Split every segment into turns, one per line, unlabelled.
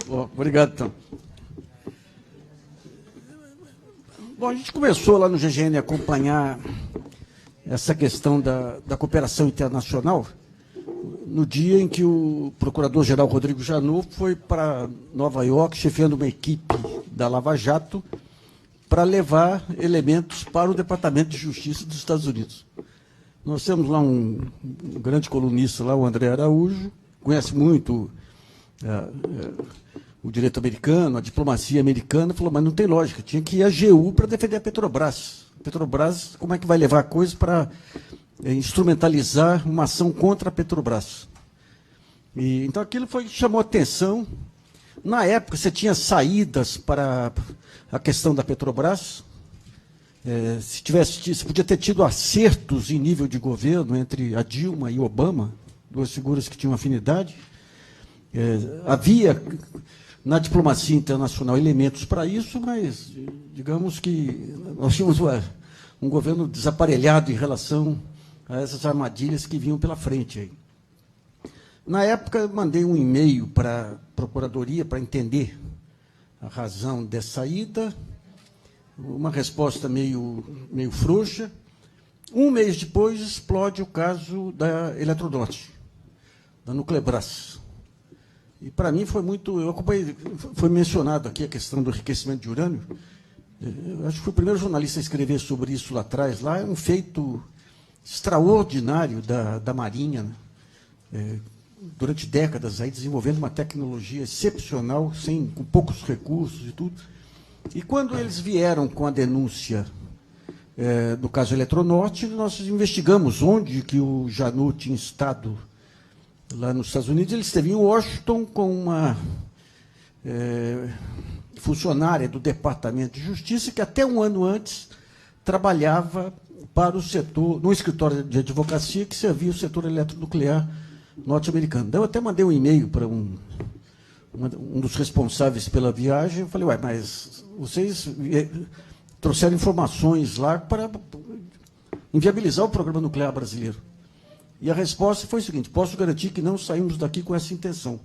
Bom, obrigado, então. Bom, a gente começou lá no GGN a acompanhar essa questão da cooperação internacional no dia em que o procurador-geral Rodrigo Janot foi para Nova York, chefiando uma equipe da Lava Jato, para levar elementos para o Departamento de Justiça dos Estados Unidos. Nós temos lá um grande colunista, lá, o André Araújo, conhece muito o direito americano, a diplomacia americana, falou, mas não tem lógica, tinha que ir à AGU para defender a Petrobras. A Petrobras, como é que vai levar a coisa para instrumentalizar uma ação contra a Petrobras? Então aquilo chamou atenção. Na época, você tinha saídas para a questão da Petrobras. Se podia ter tido acertos em nível de governo entre a Dilma e Obama, duas figuras que tinham afinidade. Havia na diplomacia internacional elementos para isso, mas digamos que nós tínhamos um governo desaparelhado em relação a essas armadilhas que vinham pela frente aí. Na época, eu mandei um e-mail para a Procuradoria para entender a razão dessa saída, uma resposta meio frouxa. Um mês depois, explode o caso da Eletronorte, da Nuclebras. E, para mim, foi muito... Eu acompanhei, foi mencionado aqui a questão do enriquecimento de urânio. Eu acho que fui o primeiro jornalista a escrever sobre isso lá atrás. Lá é um feito extraordinário da Marinha, né? Durante décadas, aí, desenvolvendo uma tecnologia excepcional, com poucos recursos e tudo. E quando eles vieram com a denúncia do caso Eletronorte, nós investigamos onde que o Janot tinha estado lá nos Estados Unidos. Ele esteve em Washington com uma funcionária do Departamento de Justiça que até um ano antes trabalhava para o setor, no escritório de advocacia que servia o setor eletronuclear norte-americano. Eu até mandei um e-mail para um dos responsáveis pela viagem. Eu falei, mas vocês trouxeram informações lá para inviabilizar o programa nuclear brasileiro. E a resposta foi a seguinte: posso garantir que não saímos daqui com essa intenção.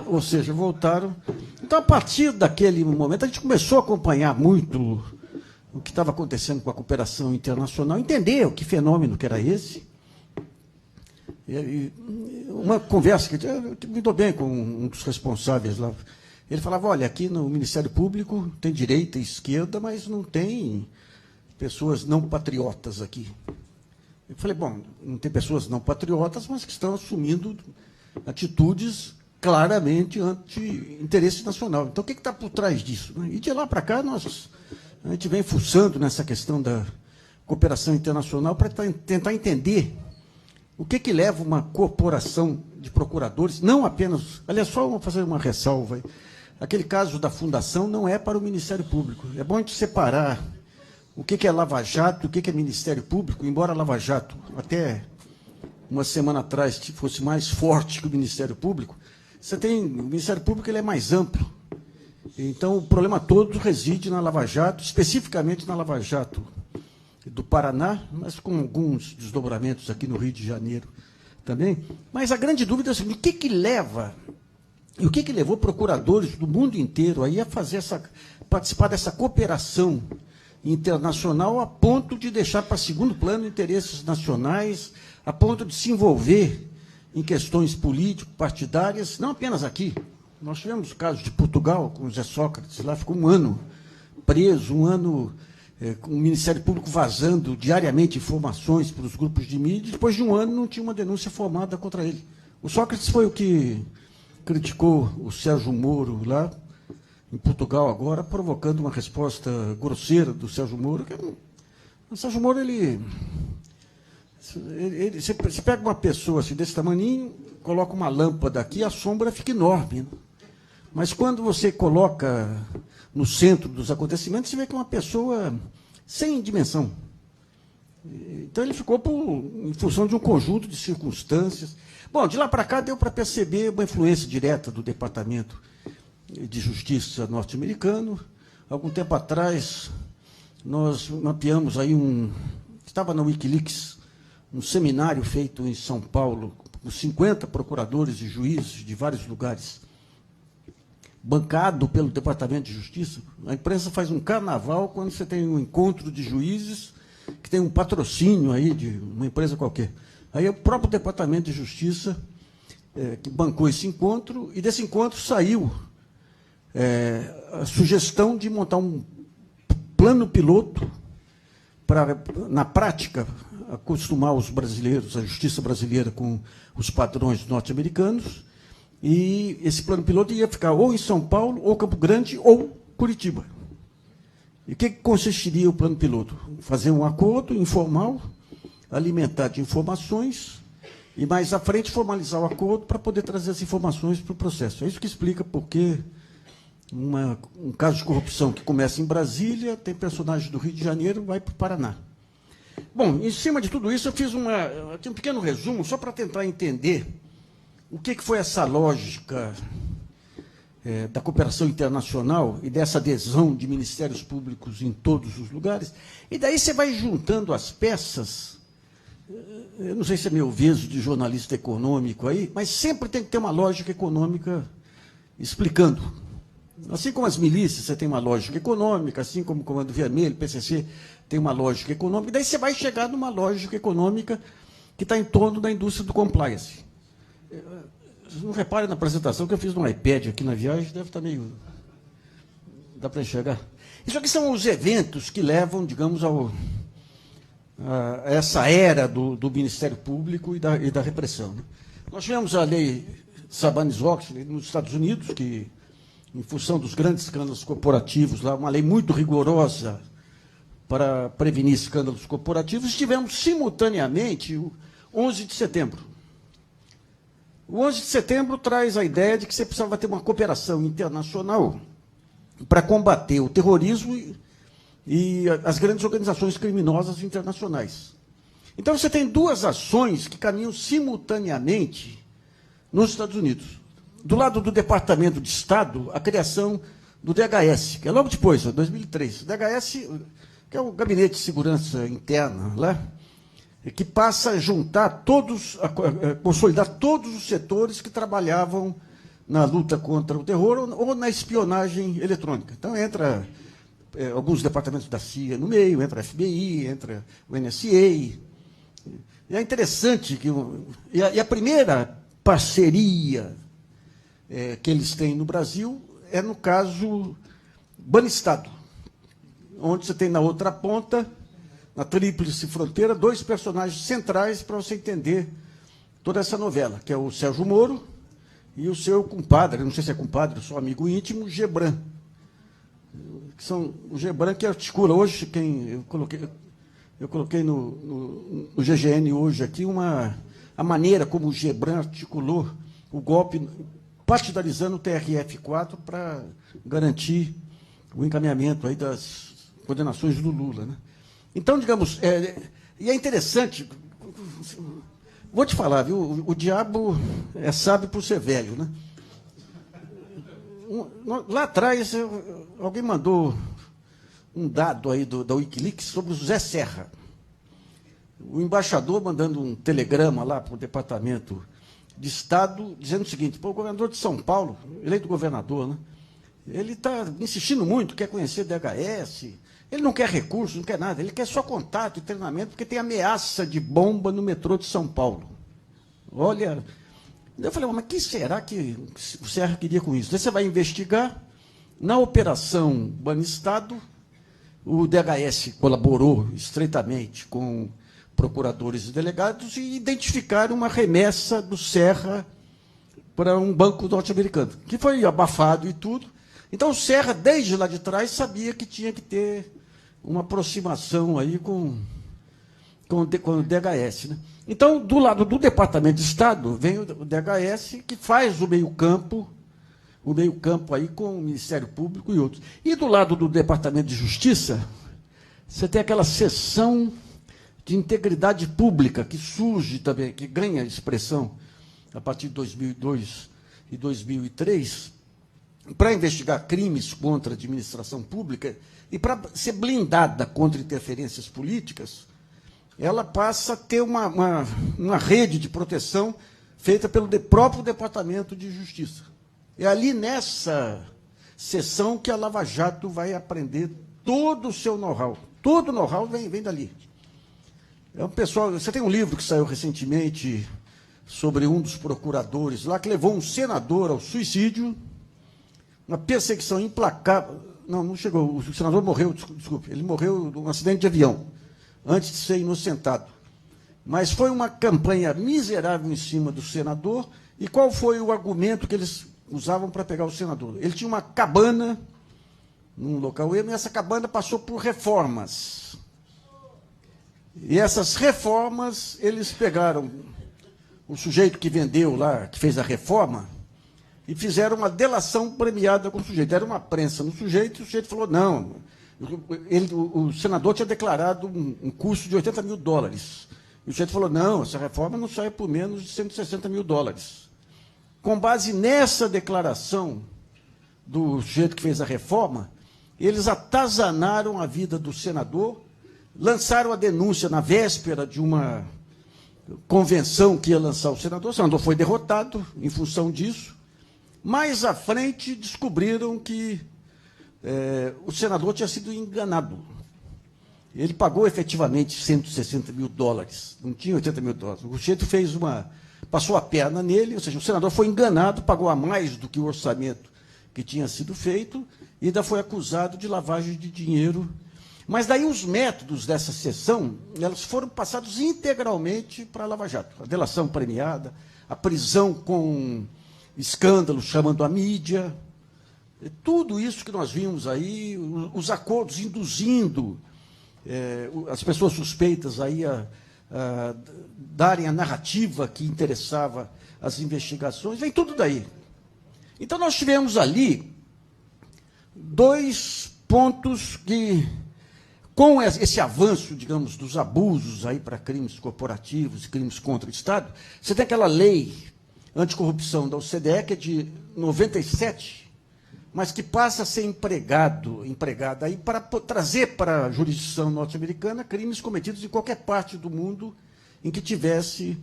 Ou seja, voltaram. Então, a partir daquele momento, a gente começou a acompanhar muito o que estava acontecendo com a cooperação internacional, entender que fenômeno que era esse. Uma conversa que me dou bem com um dos responsáveis lá. Ele falava, olha, aqui no Ministério Público tem direita e esquerda, mas não tem pessoas não patriotas aqui. Eu falei, bom, não tem pessoas não patriotas, mas que estão assumindo atitudes claramente anti-interesse nacional. Então, o que está por trás disso? E de lá para cá, a gente vem fuçando nessa questão da cooperação internacional para tentar entender o que leva uma corporação de procuradores, não apenas... Aliás, só vou fazer uma ressalva aí. Aquele caso da fundação não é para o Ministério Público. É bom a gente separar o que é Lava Jato, o que é Ministério Público, embora a Lava Jato, até uma semana atrás, fosse mais forte que o Ministério Público. O Ministério Público ele é mais amplo. Então, o problema todo reside na Lava Jato, especificamente na Lava Jato do Paraná, mas com alguns desdobramentos aqui no Rio de Janeiro também. Mas a grande dúvida é assim, o que leva, e o que levou procuradores do mundo inteiro aí a participar dessa cooperação internacional a ponto de deixar para segundo plano interesses nacionais, a ponto de se envolver em questões político-partidárias, não apenas aqui. Nós tivemos o caso de Portugal, com o José Sócrates, lá ficou um ano preso, um ano com o Ministério Público vazando diariamente informações para os grupos de mídia, e depois de um ano não tinha uma denúncia formada contra ele. O Sócrates foi o que criticou o Sérgio Moro lá, em Portugal agora, provocando uma resposta grosseira do Sérgio Moro. O Sérgio Moro, você pega uma pessoa assim, desse tamaninho, coloca uma lâmpada aqui, a sombra fica enorme, né? Mas quando você coloca no centro dos acontecimentos, você vê que é uma pessoa sem dimensão. Então, ele ficou em função de um conjunto de circunstâncias. Bom, de lá para cá, deu para perceber uma influência direta do Departamento de Justiça norte-americano. Algum tempo atrás, nós mapeamos aí estava na Wikileaks, um seminário feito em São Paulo, com 50 procuradores e juízes de vários lugares, bancado pelo Departamento de Justiça. A imprensa faz um carnaval quando você tem um encontro de juízes que tem um patrocínio aí de uma empresa qualquer. Aí é o próprio Departamento de Justiça que bancou esse encontro, e desse encontro saiu a sugestão de montar um plano piloto para, na prática, acostumar os brasileiros, a justiça brasileira, com os padrões norte-americanos, e esse plano piloto ia ficar ou em São Paulo, ou Campo Grande, ou Curitiba. E o que consistiria o plano piloto? Fazer um acordo informal, alimentar de informações, e mais à frente formalizar o acordo para poder trazer as informações para o processo. É isso que explica por que um caso de corrupção que começa em Brasília, tem personagem do Rio de Janeiro, vai para o Paraná. Bom, em cima de tudo isso, eu fiz aqui um pequeno resumo, só para tentar entender o que foi essa lógica da cooperação internacional e dessa adesão de ministérios públicos em todos os lugares. E daí você vai juntando as peças. Eu não sei se é meu viso de jornalista econômico aí, mas sempre tem que ter uma lógica econômica explicando. Assim como as milícias, você tem uma lógica econômica, assim como o Comando Vermelho, PCC, tem uma lógica econômica, daí você vai chegar numa lógica econômica que está em torno da indústria do compliance. Não repare na apresentação que eu fiz no iPad aqui na viagem, deve estar meio... Dá para enxergar? Isso aqui são os eventos que levam, digamos, a essa era do Ministério Público e da repressão. Né? Nós tivemos a lei Sarbanes-Oxley nos Estados Unidos, que, em função dos grandes escândalos corporativos, lá, uma lei muito rigorosa para prevenir escândalos corporativos, tivemos simultaneamente o 11 de setembro. O 11 de setembro traz a ideia de que você precisava ter uma cooperação internacional para combater o terrorismo e as grandes organizações criminosas internacionais. Então, você tem duas ações que caminham simultaneamente nos Estados Unidos. Do lado do Departamento de Estado, a criação do DHS, que é logo depois, 2003. O DHS, que é o Gabinete de Segurança Interna, lá, que passa a juntar todos, a consolidar todos os setores que trabalhavam na luta contra o terror ou na espionagem eletrônica. Então, entra alguns departamentos da CIA no meio, entra a FBI, entra o NSA. E é interessante que a primeira parceria que eles têm no Brasil é no caso Banestado, onde você tem na outra ponta, na tríplice fronteira, dois personagens centrais para você entender toda essa novela, que é o Sérgio Moro e o seu compadre, não sei se é compadre, só amigo íntimo, Gebran. Que são o Gebran que articula hoje, eu coloquei no GGN hoje aqui a maneira como o Gebran articulou o golpe, partidarizando o TRF4 para garantir o encaminhamento aí das condenações do Lula. Né? Então, digamos, e é interessante, vou te falar, viu, o diabo é sábio por ser velho, né? Lá atrás, alguém mandou um dado aí da Wikileaks sobre o José Serra. O embaixador mandando um telegrama lá para o Departamento de Estado, dizendo o seguinte: o governador de São Paulo, eleito governador, né? Ele está insistindo muito, quer conhecer DHS, ele não quer recurso, não quer nada, ele quer só contato e treinamento, porque tem ameaça de bomba no metrô de São Paulo. Olha, eu falei, mas o que será que o Serra queria com isso? Daí você vai investigar, na operação Banestado, o DHS colaborou estreitamente com procuradores e delegados e identificaram uma remessa do Serra para um banco norte-americano, que foi abafado e tudo. Então, o Serra, desde lá de trás, sabia que tinha que ter uma aproximação aí com o DHS. Né? Então, do lado do Departamento de Estado, vem o DHS, que faz o meio-campo aí com o Ministério Público e outros. E do lado do Departamento de Justiça, você tem aquela seção de integridade pública que surge também, que ganha expressão a partir de 2002 e 2003, para investigar crimes contra a administração pública e para ser blindada contra interferências políticas, ela passa a ter uma rede de proteção feita pelo próprio Departamento de Justiça. É ali nessa sessão que a Lava Jato vai aprender todo o seu know-how. Todo o know-how vem dali. Pessoal, você tem um livro que saiu recentemente sobre um dos procuradores lá, que levou um senador ao suicídio, uma perseguição implacável. Não chegou, o senador morreu, desculpe, ele morreu num acidente de avião, antes de ser inocentado. Mas foi uma campanha miserável em cima do senador, e qual foi o argumento que eles usavam para pegar o senador? Ele tinha uma cabana num local, e essa cabana passou por reformas. E essas reformas, eles pegaram o sujeito que vendeu lá, que fez a reforma, e fizeram uma delação premiada com o sujeito. Era uma prensa no sujeito, e o sujeito falou, não, o senador tinha declarado um custo de $80 mil. E o sujeito falou, não, essa reforma não sai por menos de $160 mil. Com base nessa declaração do sujeito que fez a reforma, eles atazanaram a vida do senador, lançaram a denúncia na véspera de uma convenção que ia lançar o senador foi derrotado em função disso. Mais à frente, descobriram que o senador tinha sido enganado. Ele pagou efetivamente $160 mil, não tinha $80 mil. O sujeito passou a perna nele, ou seja, o senador foi enganado, pagou a mais do que o orçamento que tinha sido feito, e ainda foi acusado de lavagem de dinheiro. Mas daí os métodos dessa sessão, elas foram passados integralmente para a Lava Jato. A delação premiada, a prisão com escândalos chamando a mídia, tudo isso que nós vimos aí, os acordos induzindo as pessoas suspeitas aí a darem a narrativa que interessava as investigações, vem tudo daí. Então nós tivemos ali 2 pontos que, com esse avanço, digamos, dos abusos aí para crimes corporativos e crimes contra o Estado, você tem aquela lei anticorrupção da OCDE, que é de 97, mas que passa a ser empregada aí para trazer para a jurisdição norte-americana crimes cometidos em qualquer parte do mundo em que tivesse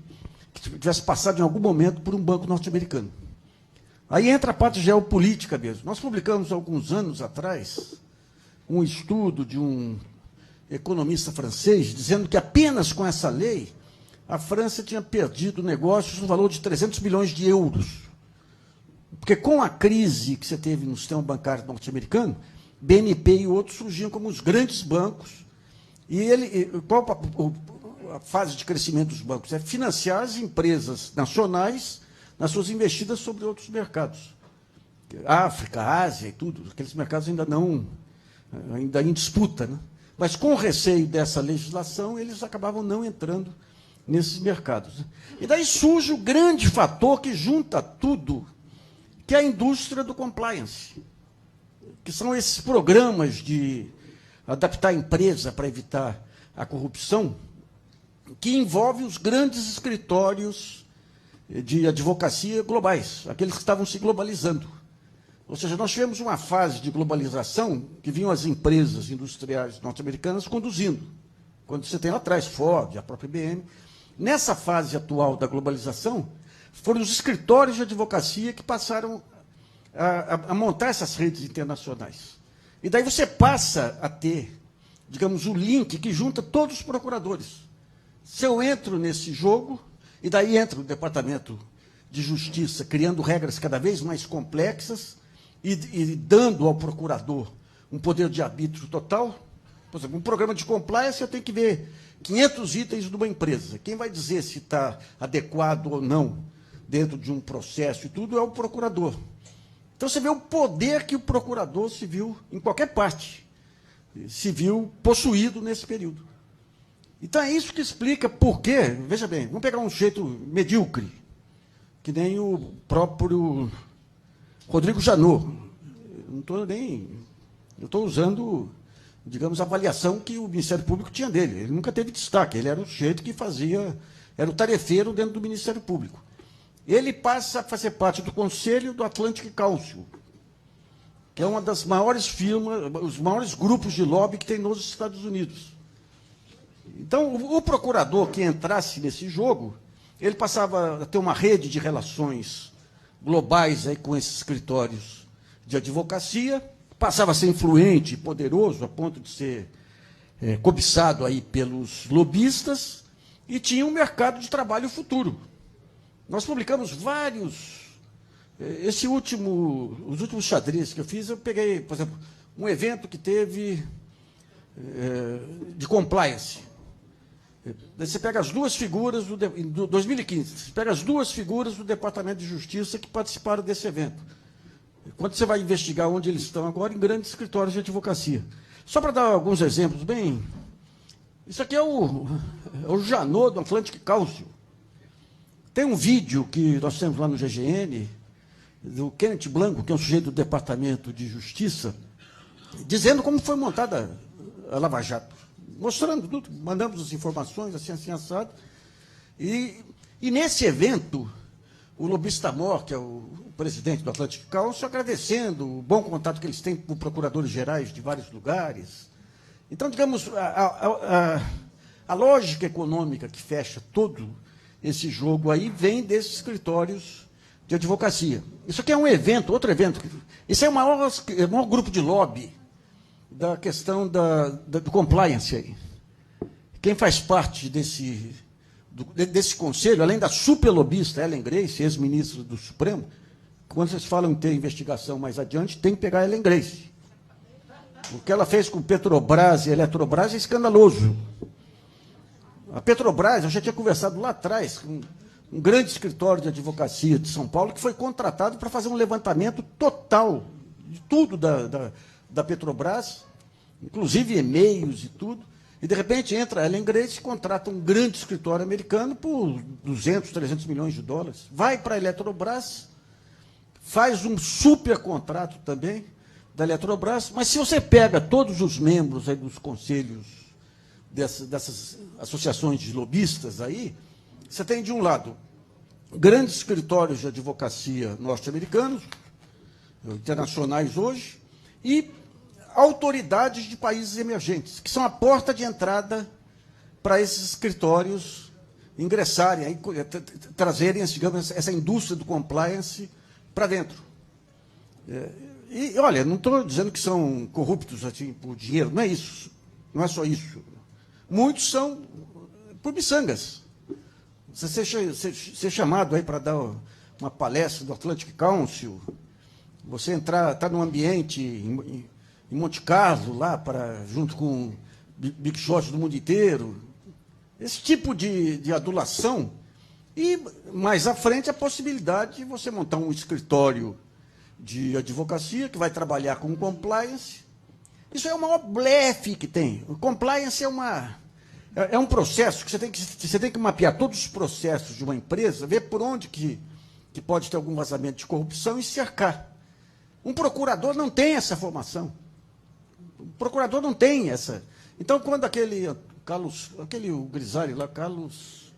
passado em algum momento por um banco norte-americano. Aí entra a parte geopolítica mesmo. Nós publicamos, alguns anos atrás, um estudo de um economista francês, dizendo que apenas com essa lei, a França tinha perdido negócios no valor de 300 milhões de euros. Porque com a crise que você teve no sistema bancário norte-americano, BNP e outros surgiam como os grandes bancos. E qual a fase de crescimento dos bancos? É financiar as empresas nacionais nas suas investidas sobre outros mercados. África, Ásia e tudo, aqueles mercados ainda em disputa, né? Mas com o receio dessa legislação, eles acabavam não entrando nesses mercados. E daí surge o grande fator que junta tudo, que é a indústria do compliance, que são esses programas de adaptar a empresa para evitar a corrupção, que envolve os grandes escritórios de advocacia globais, aqueles que estavam se globalizando. Ou seja, nós tivemos uma fase de globalização que vinham as empresas industriais norte-americanas conduzindo. Quando você tem lá atrás Ford, a própria IBM. Nessa fase atual da globalização, foram os escritórios de advocacia que passaram a montar essas redes internacionais. E daí você passa a ter, digamos, o link que junta todos os procuradores. Se eu entro nesse jogo, e daí entra o Departamento de Justiça, criando regras cada vez mais complexas e dando ao procurador um poder de arbítrio total. Por exemplo, um programa de compliance, eu tenho que ver 500 itens de uma empresa. Quem vai dizer se está adequado ou não dentro de um processo e tudo é o procurador. Então, você vê o poder que o procurador se viu, em qualquer parte, se viu possuído nesse período. Então, é isso que explica por quê. Veja bem, vamos pegar um jeito medíocre, que nem o próprio Rodrigo Janot. Eu estou usando, digamos, a avaliação que o Ministério Público tinha dele. Ele nunca teve destaque, ele era o sujeito que era o tarefeiro dentro do Ministério Público. Ele passa a fazer parte do Conselho do Atlantic Council, que é uma das maiores firmas, os maiores grupos de lobby que tem nos Estados Unidos. Então, o procurador que entrasse nesse jogo, ele passava a ter uma rede de relações globais aí com esses escritórios de advocacia, passava a ser influente e poderoso a ponto de ser cobiçado aí pelos lobistas e tinha um mercado de trabalho futuro. Nós publicamos vários. Os últimos xadrez que eu fiz, eu peguei, por exemplo, um evento que teve de compliance. Você pega as duas figuras, em 2015, você pega as duas figuras do Departamento de Justiça que participaram desse evento. Quando você vai investigar onde eles estão agora, em grandes escritórios de advocacia. Só para dar alguns exemplos, bem, isso aqui é o Janot do Atlantic Council. Tem um vídeo que nós temos lá no GGN, do Kenneth Blanco, que é um sujeito do Departamento de Justiça, dizendo como foi montada a Lava Jato, mostrando tudo, mandamos as informações, assim, assado. E nesse evento, o lobista-mor, que é o presidente do Atlantic Council, agradecendo o bom contato que eles têm com procuradores gerais de vários lugares. Então, digamos, a lógica econômica que fecha todo esse jogo aí vem desses escritórios de advocacia. Isso aqui é um evento, outro evento. Esse é o maior grupo de lobby da questão do compliance aí. Quem faz parte desse conselho, além da superlobista Ellen Grace, ex-ministra do Supremo, quando vocês falam em ter investigação mais adiante, tem que pegar a Ellen Grace. O que ela fez com Petrobras e Eletrobras é escandaloso. A Petrobras, eu já tinha conversado lá atrás com um grande escritório de advocacia de São Paulo, que foi contratado para fazer um levantamento total de tudo da Petrobras, inclusive e-mails e tudo, e de repente entra a Ellen Grace e contrata um grande escritório americano por 200, 300 milhões de dólares, vai para a Eletrobras, faz um super contrato também da Eletrobras, mas se você pega todos os membros aí dos conselhos dessas associações de lobistas aí, você tem, de um lado, grandes escritórios de advocacia norte-americanos, internacionais hoje, e autoridades de países emergentes, que são a porta de entrada para esses escritórios ingressarem, aí, trazerem, digamos, essa indústria do compliance para dentro. E, olha, não estou dizendo que são corruptos assim, por dinheiro, não é isso, não é só isso. Muitos são por miçangas. Você ser chamado aí para dar uma palestra do Atlantic Council, você está num ambiente em Monte Carlo, lá, junto com big shots do mundo inteiro, esse tipo de adulação, e mais à frente a possibilidade de você montar um escritório de advocacia que vai trabalhar com compliance. Isso é o maior blefe que tem. O compliance é um processo que você tem que mapear todos os processos de uma empresa, ver por onde que pode ter algum vazamento de corrupção e cercar. Um procurador não tem essa formação. O procurador não tem essa. Então, quando o grisalho lá, Carlos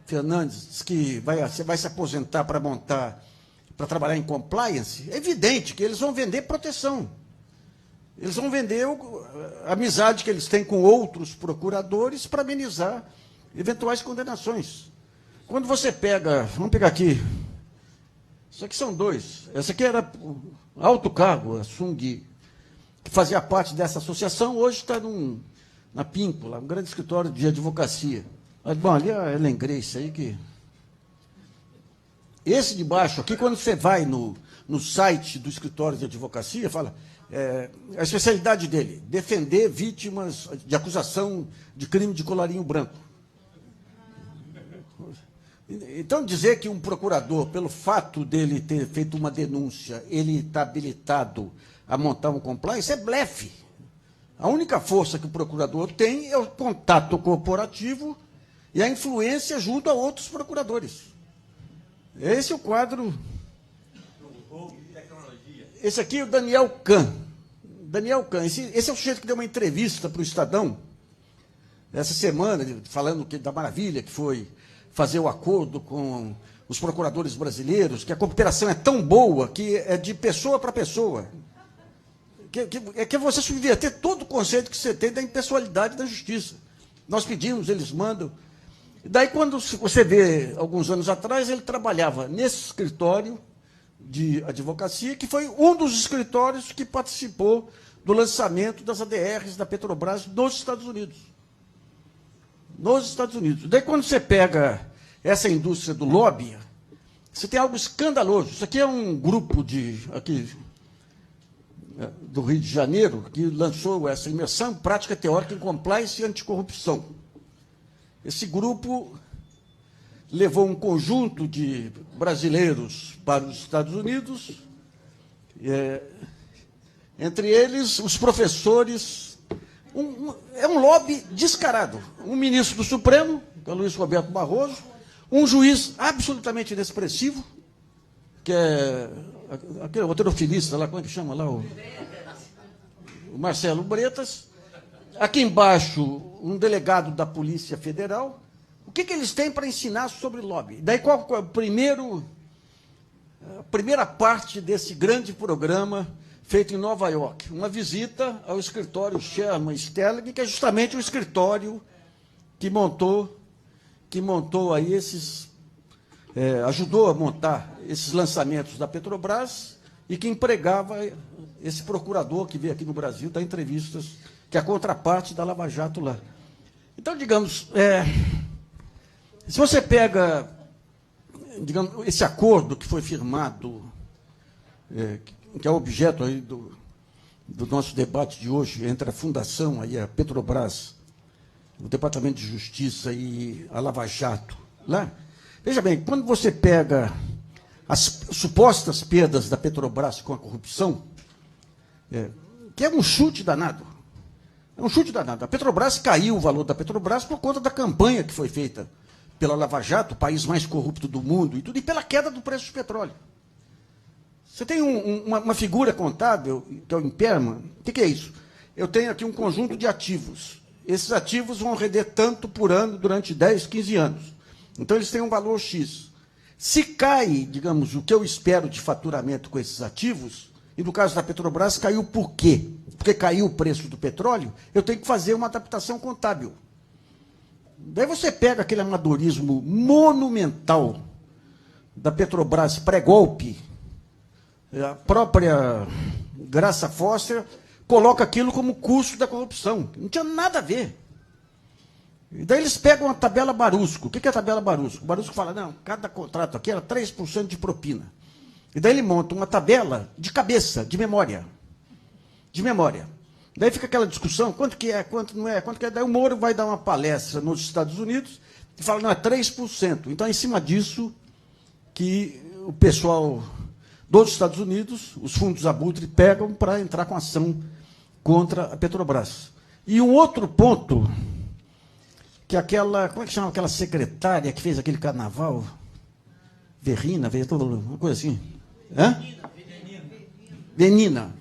Fernandes, diz que vai se aposentar para trabalhar em compliance, é evidente que eles vão vender proteção. Eles vão vender a amizade que eles têm com outros procuradores para amenizar eventuais condenações. Quando você pega, vamos pegar aqui, isso aqui são dois. Essa aqui era alto cargo, a Sung, que fazia parte dessa associação, hoje está na Píncola, um grande escritório de advocacia. Mas, bom, ali é a Ellen Grace aí que... Esse de baixo aqui, quando você vai no site do escritório de advocacia, fala... a especialidade dele, defender vítimas de acusação de crime de colarinho branco. Então, dizer que um procurador, pelo fato dele ter feito uma denúncia, ele está habilitado a montar um compliance, é blefe. A única força que o procurador tem é o contato corporativo e a influência junto a outros procuradores. Esse é o quadro... Esse aqui é o Daniel Kahn. Daniel Kahn, esse é o sujeito que deu uma entrevista para o Estadão, essa semana, falando da maravilha que foi fazer o acordo com os procuradores brasileiros, que a cooperação é tão boa que é de pessoa para pessoa. Que você subverter todo o conceito que você tem da impessoalidade da justiça. Nós pedimos, eles mandam. Daí, quando você vê, alguns anos atrás, ele trabalhava nesse escritório de advocacia, que foi um dos escritórios que participou do lançamento das ADRs da Petrobras nos Estados Unidos. Nos Estados Unidos. Daí, quando você pega essa indústria do lobby, você tem algo escandaloso. Isso aqui é um grupo do Rio de Janeiro que lançou essa imersão em prática teórica em compliance e anticorrupção. Esse grupo levou um conjunto de brasileiros para os Estados Unidos, entre eles os professores. É um lobby descarado. Um ministro do Supremo, que é o Luiz Roberto Barroso, um juiz absolutamente inexpressivo, que é aquele roteirofilista lá, como é que chama lá? O Marcelo Bretas. Aqui embaixo, um delegado da Polícia Federal. O que eles têm para ensinar sobre lobby? Daí qual é a primeira parte desse grande programa feito em Nova York? Uma visita ao escritório Sherman Stelling, que é justamente o escritório que montou aí ajudou a montar esses lançamentos da Petrobras e que empregava esse procurador que veio aqui no Brasil dar entrevistas, que é a contraparte da Lava Jato lá. Então, digamos, se você pega, digamos, esse acordo que foi firmado, que é o objeto aí do nosso debate de hoje, entre a Fundação, aí, a Petrobras, o Departamento de Justiça e a Lava Jato, lá, veja bem, quando você pega as supostas perdas da Petrobras com a corrupção, que é um chute danado. É um chute danado. A Petrobras caiu, o valor da Petrobras, por conta da campanha que foi feita pela Lava Jato, o país mais corrupto do mundo, e pela queda do preço do petróleo. Você tem uma figura contábil, que é o impairment. O que é isso? Eu tenho aqui um conjunto de ativos. Esses ativos vão render tanto por ano durante 10, 15 anos. Então, eles têm um valor X. Se cai, digamos, o que eu espero de faturamento com esses ativos, e no caso da Petrobras, caiu por quê? Porque caiu o preço do petróleo, eu tenho que fazer uma adaptação contábil. Daí você pega aquele amadorismo monumental da Petrobras pré-golpe, a própria Graça Foster coloca aquilo como custo da corrupção. Não tinha nada a ver. E daí eles pegam a tabela Barusco. O que é a tabela Barusco? O Barusco fala, não, cada contrato aqui era 3% de propina. E daí ele monta uma tabela de cabeça, de memória. De memória. Daí fica aquela discussão, quanto que é, quanto não é, quanto que é. Daí o Moro vai dar uma palestra nos Estados Unidos e fala, não, é 3%. Então, é em cima disso que o pessoal dos Estados Unidos, os fundos Abutre, pegam para entrar com ação contra a Petrobras. E um outro ponto, que aquela, como é que chama aquela secretária que fez aquele carnaval? Verrina, uma coisa assim. Hã? Venina.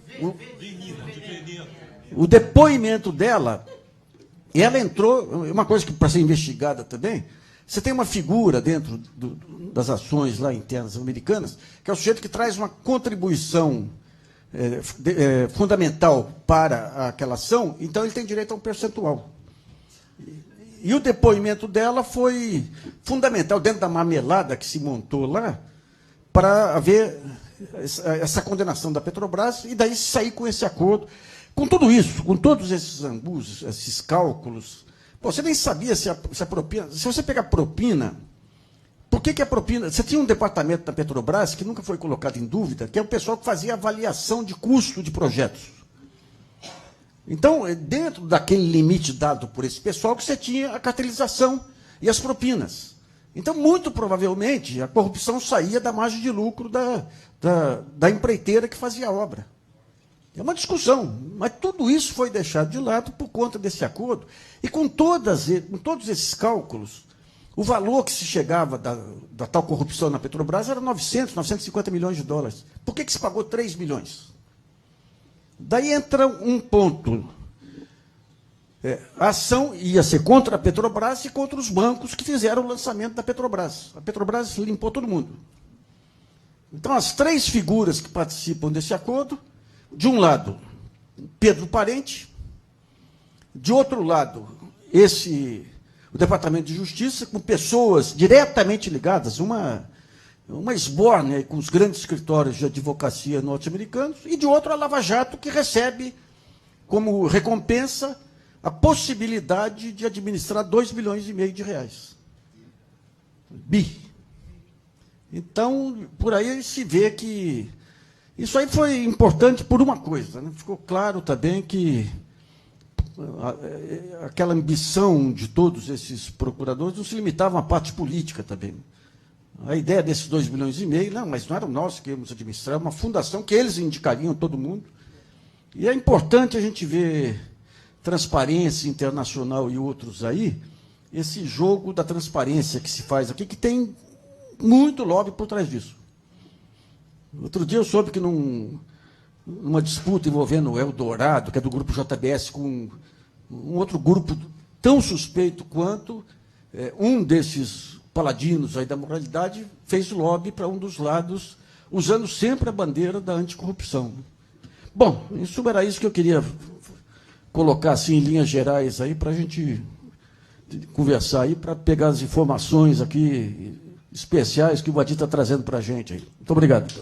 O depoimento dela, ela entrou, uma coisa que para ser investigada também, você tem uma figura dentro das ações lá internas americanas, que é o sujeito que traz uma contribuição fundamental para aquela ação, então ele tem direito a um percentual. E o depoimento dela foi fundamental dentro da marmelada que se montou lá para haver essa condenação da Petrobras e daí sair com esse acordo. Com tudo isso, com todos esses ambus, esses cálculos, você nem sabia se a propina... Se você pegar propina, por que a propina... Você tinha um departamento da Petrobras que nunca foi colocado em dúvida, que é o pessoal que fazia avaliação de custo de projetos. Então, dentro daquele limite dado por esse pessoal, que você tinha a cartelização e as propinas. Então, muito provavelmente, a corrupção saía da margem de lucro da empreiteira que fazia a obra. É uma discussão, mas tudo isso foi deixado de lado por conta desse acordo. E com todos esses cálculos, o valor que se chegava da tal corrupção na Petrobras era 950 milhões de dólares. Por que se pagou 3 milhões? Daí entra um ponto. A ação ia ser contra a Petrobras e contra os bancos que fizeram o lançamento da Petrobras. A Petrobras limpou todo mundo. Então, as 3 figuras que participam desse acordo, de um lado, Pedro Parente, de outro lado, esse o Departamento de Justiça, com pessoas diretamente ligadas, uma esbórnia com os grandes escritórios de advocacia norte-americanos, e de outro a Lava Jato, que recebe como recompensa a possibilidade de administrar 2,5 bilhões de reais. Bi. Então, por aí se vê que isso aí foi importante por uma coisa, né? Ficou claro também que aquela ambição de todos esses procuradores não se limitava a uma parte política também. A ideia desses 2,5 bilhões, não, mas não eram nós que íamos administrar, uma fundação que eles indicariam todo mundo. E é importante a gente ver Transparência Internacional e outros aí, esse jogo da transparência que se faz aqui, que tem muito lobby por trás disso. Outro dia eu soube que numa disputa envolvendo o Eldorado, que é do grupo JBS, com um outro grupo tão suspeito quanto, um desses paladinos aí da moralidade fez lobby para um dos lados, usando sempre a bandeira da anticorrupção. Bom, isso era isso que eu queria colocar assim, em linhas gerais aí, para a gente conversar aí, para pegar as informações aqui especiais que o Badir está trazendo para a gente aí. Muito obrigado.